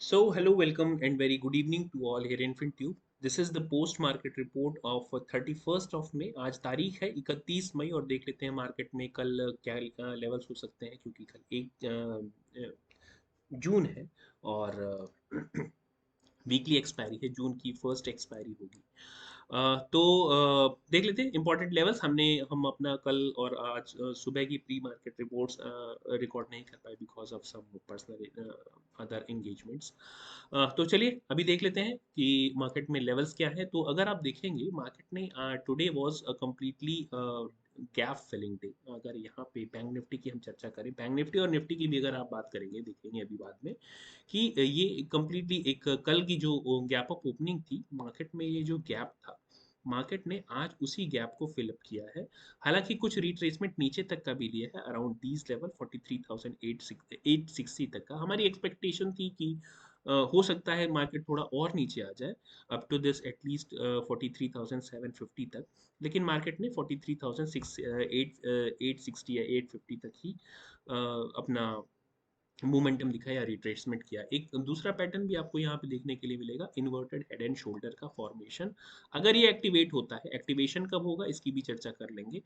So, hello, welcome, and very good evening to all here in FinTube. This is the post market report of 31st of May. आज तारीख है 31 मई और देख लेते हैं market में कल क्या लेवल्स हो सकते हैं क्योंकि कल 1 जून है और वीकली एक्सपायरी है। जून की फर्स्ट एक्सपायरी होगी। तो देख लेते हैं इंपॉर्टेंट लेवल्स। हम अपना कल और आज सुबह की प्री मार्केट रिपोर्ट्स रिकॉर्ड नहीं कर पाए because of some personal other engagements. तो चलिए अभी देख लेते हैं कि मार्केट में लेवल्स क्या है। तो अगर आप देखेंगे मार्केट ने today was a completely gap filling day. अगर यहाँ पे बैंक निफ्टी की हम चर्चा करें, बैंक निफ्टी और निफ्टी की भी अगर आप बात करेंगे देखेंगे अभी बाद में कि ये कम्प्लीटली एक कल की जो गैप अप ओपनिंग थी मार्केट में, ये जो गैप था मार्केट ने आज उसी गैप को फिल अप किया है। हालांकि कुछ रिट्रेसमेंट नीचे तक का भी लिया है अराउंड दीज लेवल 43,860 तक का। हमारी एक्सपेक्टेशन थी कि हो सकता है मार्केट थोड़ा और नीचे आ जाए अप टू दिस एटलीस्ट 43,750 तक, लेकिन मार्केट ने 43,860 या 850 तक ही अपना मोमेंटम दिखा या रिट्रेसमेंट किया। एक दूसरा पैटर्न भी आपको यहाँ पे देखने के लिए मिलेगा, इन्वर्टेड हेड एंड शोल्डर का फॉर्मेशन। अगर ये एक्टिवेट होता है, एक्टिवेशन कब होगा इसकी भी चर्चा कर लेंगे।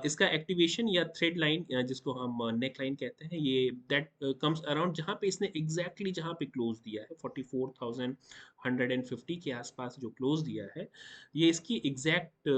इसका एक्टिवेशन या थ्रेड लाइन जिसको हम नेक लाइन कहते हैं, ये दैट कम्स अराउंड जहाँ पे इसने एग्जैक्टली जहाँ पे क्लोज दिया है 44,150 के आसपास जो क्लोज दिया है, ये इसकी एग्जैक्ट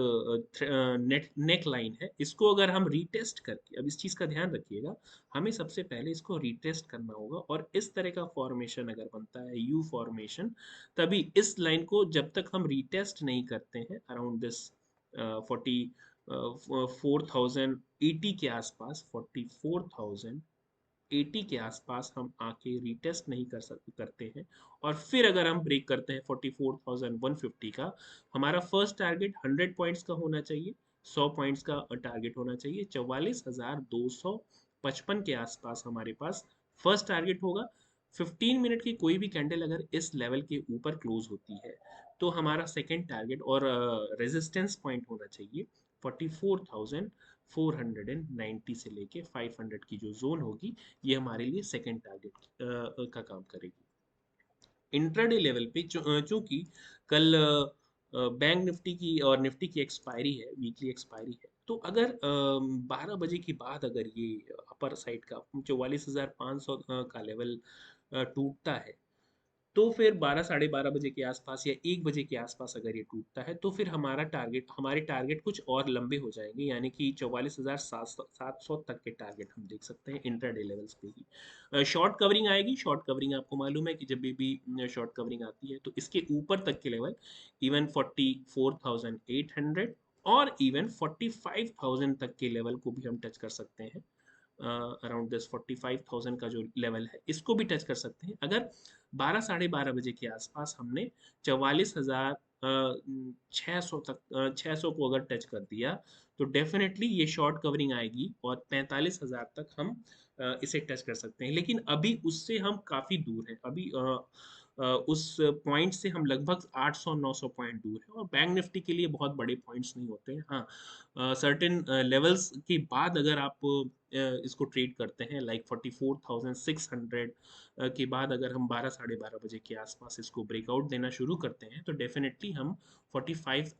नेक लाइन है। इसको अगर हम रीटेस्ट करके, अब इस चीज़ का ध्यान रखिएगा, हमें सबसे पहले इसको रीटेस्ट करना होगा और इस तरह का फॉर्मेशन अगर बनता है यू फॉर्मेशन, तभी इस लाइन को जब तक हम रीटेस्ट नहीं करते हैं अराउंड दिस 44,080 के आसपास, 44,080 के आसपास हम आके रीटेस्ट नहीं करते हैं और फिर अगर हम ब्रेक करते हैं 44,150 का, हमारा फर्स्ट टारगेट 100 पॉइंट्स का होना चाहिए, 100 पॉइंट्स का टारगेट होना चाहिए। 44,255 के आसपास हमारे पास फर्स्ट टारगेट होगा। 15 मिनट की कोई भी कैंडल अगर इस लेवल के ऊपर क्लोज होती है तो हमारा सेकेंड टारगेट और रेजिस्टेंस पॉइंट होना चाहिए 44,490 से लेके 500 की जो जोन होगी, ये हमारे लिए सेकेंड टारगेट का काम करेगी। इंट्राडे लेवल पे चूंकि कल बैंक निफ्टी की और निफ्टी की एक्सपायरी है, वीकली एक्सपायरी है, तो अगर 12 बजे के बाद अगर ये अपर साइड का 44,500 का लेवल टूटता है, तो फिर 12 साढ़े 12 बजे के आसपास या 1 बजे के आसपास अगर ये टूटता है तो फिर हमारे टारगेट कुछ और लंबे हो जाएंगे, यानी कि 44,700 तक के टारगेट हम देख सकते हैं इंट्राडे लेवल्स पे ही। शॉर्ट कवरिंग आएगी। शॉर्ट कवरिंग आपको मालूम है कि जब भी शॉर्ट कवरिंग आती है तो इसके ऊपर तक के लेवल इवन 44,800 और इवन 45,000 तक के लेवल को भी हम टच कर सकते हैं। अराउंड दिस 45,000 का जो लेवल है इसको भी टच कर सकते हैं अगर 12 साढ़े 12 बजे के आसपास हमने 44,600 तक 600 को अगर टच कर दिया तो डेफिनेटली ये शॉर्ट कवरिंग आएगी और 45,000 तक हम इसे टच कर सकते हैं। लेकिन अभी उससे हम काफ़ी दूर हैं। अभी उस पॉइंट से हम लगभग 800-900 पॉइंट दूर हैं और बैंक निफ्टी के लिए बहुत बड़े पॉइंट्स नहीं होते हैं। हाँ, सर्टेन लेवल्स के बाद अगर आप इसको ट्रेड करते हैं लाइक 44,600 के बाद अगर हम 12 साढ़े 12 बजे के आसपास इसको ब्रेकआउट देना शुरू करते हैं तो डेफिनेटली हम 45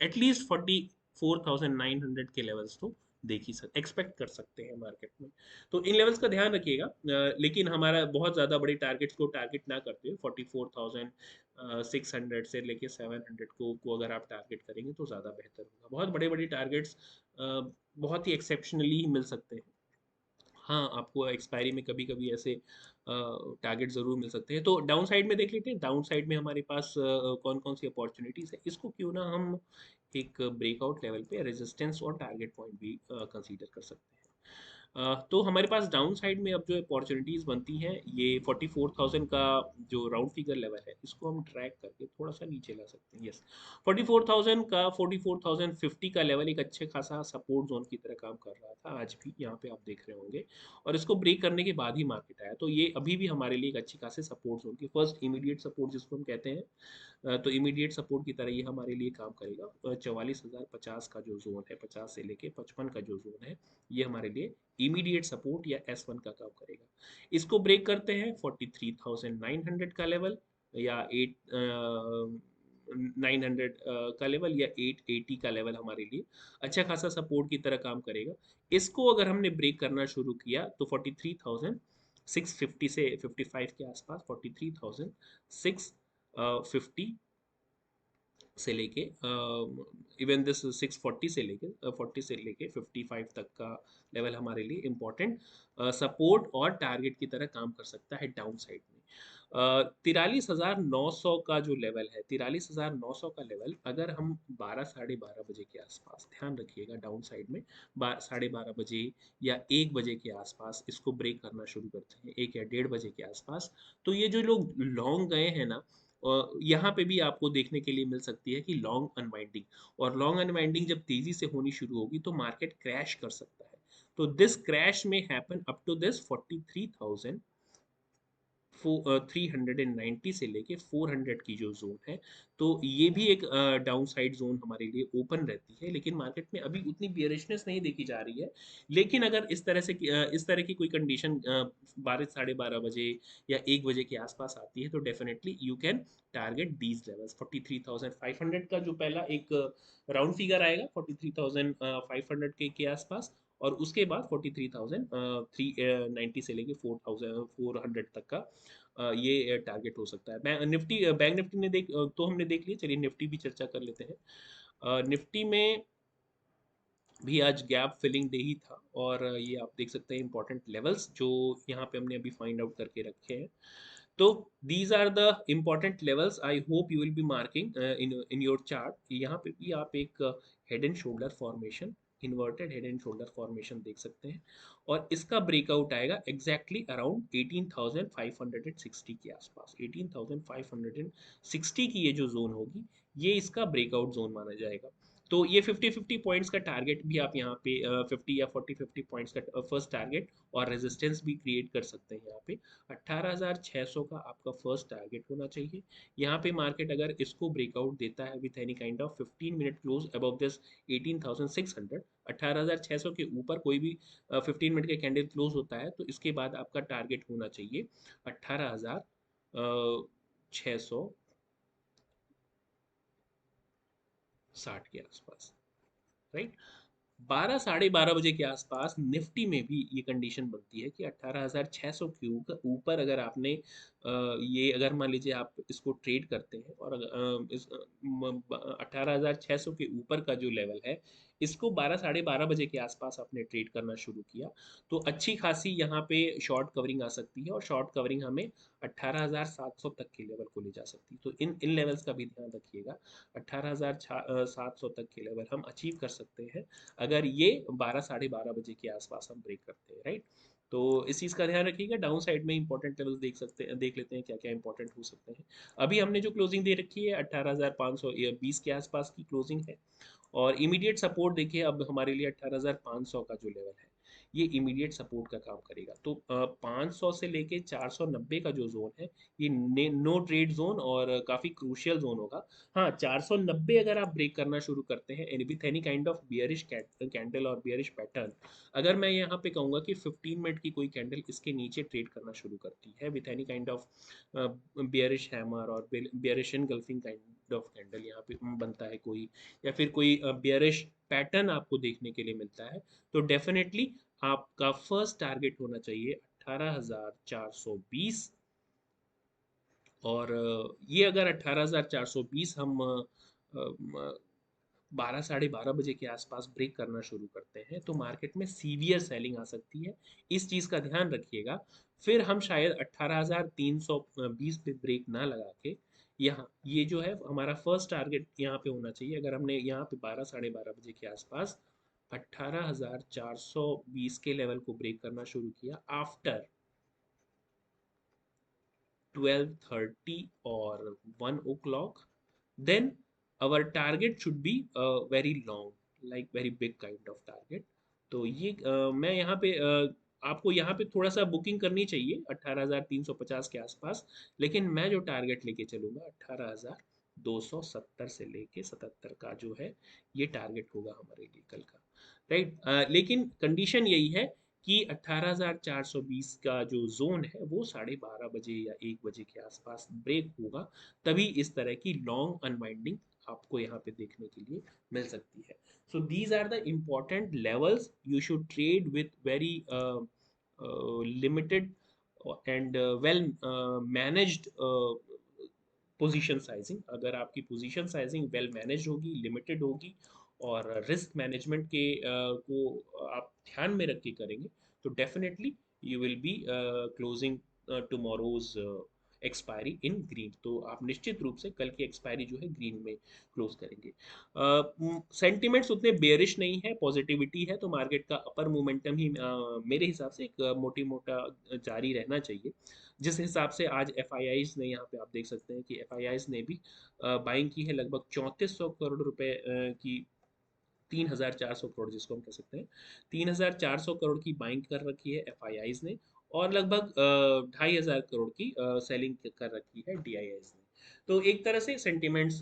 एटलीस्ट 44,900 के लेवल्स तो देख ही एक्सपेक्ट कर सकते हैं मार्केट में। तो इन लेवल्स का ध्यान रखिएगा, लेकिन हमारा बहुत ज़्यादा बड़े टारगेट्स को टारगेट ना करते हुए 44,600 से लेके 700 को अगर आप टारगेट करेंगे तो ज़्यादा बेहतर होगा। बहुत बड़े बड़े टारगेट्स बहुत ही एक्सेप्शनली ही मिल सकते हैं। हाँ, आपको एक्सपायरी में कभी कभी ऐसे टारगेट ज़रूर मिल सकते हैं। तो डाउन साइड में देख लेते हैं, डाउन साइड में हमारे पास कौन कौन सी अपॉर्चुनिटीज़ है। इसको क्यों ना हम एक ब्रेकआउट लेवल पे रेजिस्टेंस और टारगेट पॉइंट भी कंसीडर कर सकते हैं। तो हमारे पास डाउन साइड में अब जो अपॉर्चुनिटीज़ बनती हैं, ये 44,000 का जो राउंड फिगर लेवल है इसको हम ट्रैक करके थोड़ा सा नीचे ला सकते हैं। यस, 44,000 का 44,050 का लेवल एक अच्छे खासा सपोर्ट जोन की तरह काम कर रहा था। आज भी यहाँ पे आप देख रहे होंगे और इसको ब्रेक करने के बाद ही मार्केट आया, तो ये अभी भी हमारे लिए एक अच्छी खासे सपोर्ट जोन की फर्स्ट इमीडिएट सपोर्ट जिसको हम कहते हैं, तो इमीडिएट सपोर्ट की तरह ये हमारे लिए काम करेगा। 44,050 का जो जोन है, 50 से लेके 55 का जो जोन है, ये हमारे लिए इमीडिएट सपोर्ट या S1 का काम करेगा। इसको ब्रेक करते हैं 43,900 का लेवल या 900 का लेवल या 880 का लेवल हमारे लिए अच्छा खासा सपोर्ट की तरह काम करेगा। इसको अगर हमने ब्रेक करना शुरू किया तो 43,650 से 55 के आसपास 43,650 से लेके इवन दिस 640 से लेके 40 से लेके 55 तक का लेवल हमारे लिए इम्पोर्टेंट सपोर्ट और टारगेट की तरह काम कर सकता है डाउन साइड में। 43,900 का जो लेवल है, 43,900 का लेवल अगर हम 12 साढ़े 12 बजे के आसपास, ध्यान रखिएगा डाउन साइड में 12 साढ़े 12 बजे या 1 बजे के आसपास इसको ब्रेक करना शुरू करते हैं, 1 या 1:30 बजे के आसपास, तो ये जो लोग लॉन्ग गए हैं ना, यहाँ पे भी आपको देखने के लिए मिल सकती है कि लॉन्ग अनवाइंडिंग, और लॉन्ग अनवाइंडिंग जब तेजी से होनी शुरू होगी तो मार्केट क्रैश कर सकता है। तो दिस क्रैश में हैपन अप टू दिस 390 से लेके 400 की जो जोन है, तो ये भी एक डाउन साइड जोन हमारे लिए ओपन रहती है, लेकिन मार्केट में अभी उतनी बियरिशनेस नहीं देखी जा रही है। लेकिन अगर इस तरह की कोई कंडीशन 12 साढ़े 12 बजे या 1 बजे के आसपास आती है तो definitely you can target these levels. 43,500 का जो पहला एक राउंड फिगर आएगा 43,500 के आसपास, और उसके बाद 43,390 से लेके 4,400 तक का ये टारगेट हो सकता है। बैंक निफ्टी ने तो हमने देख लिया, चलिए निफ्टी भी चर्चा कर लेते हैं। निफ्टी में भी आज गैप फिलिंग डे ही था, और ये आप देख सकते हैं इंपॉर्टेंट लेवल्स जो यहाँ पे हमने अभी फाइंड आउट करके रखे हैं। तो these are the important levels, I hope you will be marking in your chart. यहाँ पे भी आप एक head and shoulder formation, inverted head and shoulder formation देख सकते हैं, और इसका ब्रेकआउट आएगा एग्जैक्टली अराउंड 18,560 के आसपास। 18,560 की ये जो जोन होगी, ये इसका ब्रेकआउट जोन माना जाएगा। तो ये 50-50 पॉइंट्स का टारगेट भी आप यहाँ पे 50 या 40-50 पॉइंट्स का फर्स्ट टारगेट और रेजिस्टेंस भी क्रिएट कर सकते हैं यहाँ पे। 18,600 का आपका फर्स्ट टारगेट होना चाहिए। यहाँ पे मार्केट अगर इसको ब्रेकआउट देता है with any kind of 15 minute close above this 18,600, 18,600 के ऊपर कोई भी 15 मिनट के कैंडल क्लोज होता है तो इसके बाद आपका टारगेट होना चाहिए 18,660 के आसपास, राइट। 12 साढ़े 12 बजे के आसपास निफ्टी में भी ये कंडीशन बनती है कि 18,600 के ऊपर अगर आपने ये अगर मान लीजिए आप इसको ट्रेड करते हैं और इस 18,600 के ऊपर का जो लेवल है, इसको 12 साढ़े 12 बजे के आसपास आपने ट्रेड करना शुरू किया तो अच्छी खासी यहाँ पे शॉर्ट कवरिंग आ सकती है, और शॉर्ट कवरिंग हमें 18,700 तक के लेवल को ले जा सकती है। तो इन लेवल्स का भी ध्यान रखिएगा। 18,700 तक के लेवल हम अचीव कर सकते हैं अगर ये 12 साढ़े 12 बजे के आसपास हम ब्रेक करते हैं, राइट। तो इस चीज़ का ध्यान रखिएगा। डाउन साइड में इंपॉर्टेंट लेवल्स देख लेते हैं क्या क्या इंपॉर्टेंट हो सकते हैं। अभी हमने जो क्लोजिंग दे रखी है 18,520 के आसपास की क्लोजिंग है, और इमीडिएट सपोर्ट देखिए अब हमारे लिए 18,500 का जो लेवल है, ये इमीडिएट सपोर्ट का काम करेगा। तो 500 से लेके 490 का जो जोन है, ये नो ट्रेड जोन और काफ़ी क्रूशियल जोन होगा। हाँ, 490 अगर आप ब्रेक करना शुरू करते हैं any with any kind of bearish candle और बियरिश पैटर्न, अगर मैं यहाँ पे कहूँगा कि 15 मिनट की कोई कैंडल इसके नीचे ट्रेड करना शुरू करती है with any kind of bearish hammer और bearish engulfing kind of candle यहाँ पे बनता है कोई, या फिर कोई बियरिश पैटर्न आपको देखने के लिए मिलता है, तो डेफिनेटली आपका फर्स्ट टारगेट होना चाहिए 18,420। और ये अगर 18,420 हम 12 साढ़े 12 बजे के आसपास ब्रेक करना शुरू करते हैं तो मार्केट में सीवियर सेलिंग आ सकती है, इस चीज़ का ध्यान रखिएगा। फिर हम शायद 18,320 पे ब्रेक ना लगा के यहाँ ये जो है हमारा फर्स्ट टारगेट यहाँ पे होना चाहिए। अगर हमने यहाँ पे 12 साढ़े 12 बजे के आसपास 18,420 के लेवल को ब्रेक करना शुरू किया after 12:30 or 1 o'clock, then our target should be very long, like very big kind of target। तो ये मैं यहाँ पे आपको यहाँ पे थोड़ा सा बुकिंग करनी चाहिए 18,350 के आसपास, लेकिन मैं जो टारगेट लेके चलूँगा 18,270 से लेके 77 का जो है ये टारगेट होगा हमारे लिए कल का, राइट। लेकिन कंडीशन यही है कि 18,420 का जो जोन है वो 12:30 बजे या 1 बजे के आसपास ब्रेक होगा, तभी इस तरह की लॉन्ग अनवाइंडिंग आपको यहाँ पे देखने के लिए मिल सकती है. So these are the important levels you should trade with very limited and well managed position sizing. अगर आपकी पोजीशन साइजिंग वेल मैनेज होगी, लिमिटेड होगी और रिस्क मैनेजमेंट के को आप ध्यान में रख के करेंगे, तो definitely you will be closing tomorrow's expiry in green. तो आप निश्चित रूप से कल की एक्सपायरी जो है ग्रीन में क्लोज करेंगे. सेंटिमेंट्स उतने बेयरिश नहीं है, पॉजिटिविटी है, तो मार्केट का अपर मोमेंटम ही मेरे हिसाब से एक मोटी मोटा जारी रहना चाहिए. जिस हिसाब से आज एफ आई आईज ने, यहाँ पे आप देख सकते हैं कि एफ आई आईज ने भी बाइंग की है लगभग 3400 करोड़ रुपए की, 3,400 करोड़ जिसको हम कह सकते हैं, 3,400 करोड़ की बाइंग कर रखी है एफ आई आईज ने, और लगभग 2,500 करोड़ की सेलिंग कर रखी है डी आई आईज ने. तो एक तरह से sentiments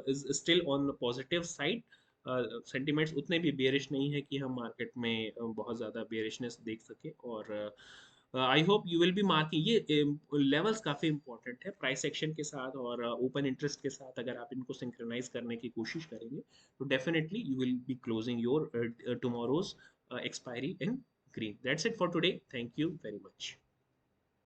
is still on positive side. Sentiments उतने भी बेरिश नहीं है कि हम मार्केट में बहुत ज़्यादा बेरिशनेस देख सके. और आई hope you will be marking ये लेवल्स काफ़ी इंपॉर्टेंट है प्राइस एक्शन के साथ और ओपन इंटरेस्ट के साथ. अगर आप इनको सिंक्रोनाइज करने की कोशिश करेंगे तो definitely you will be closing your tomorrow's expiry in green. That's it for today. Thank you very much.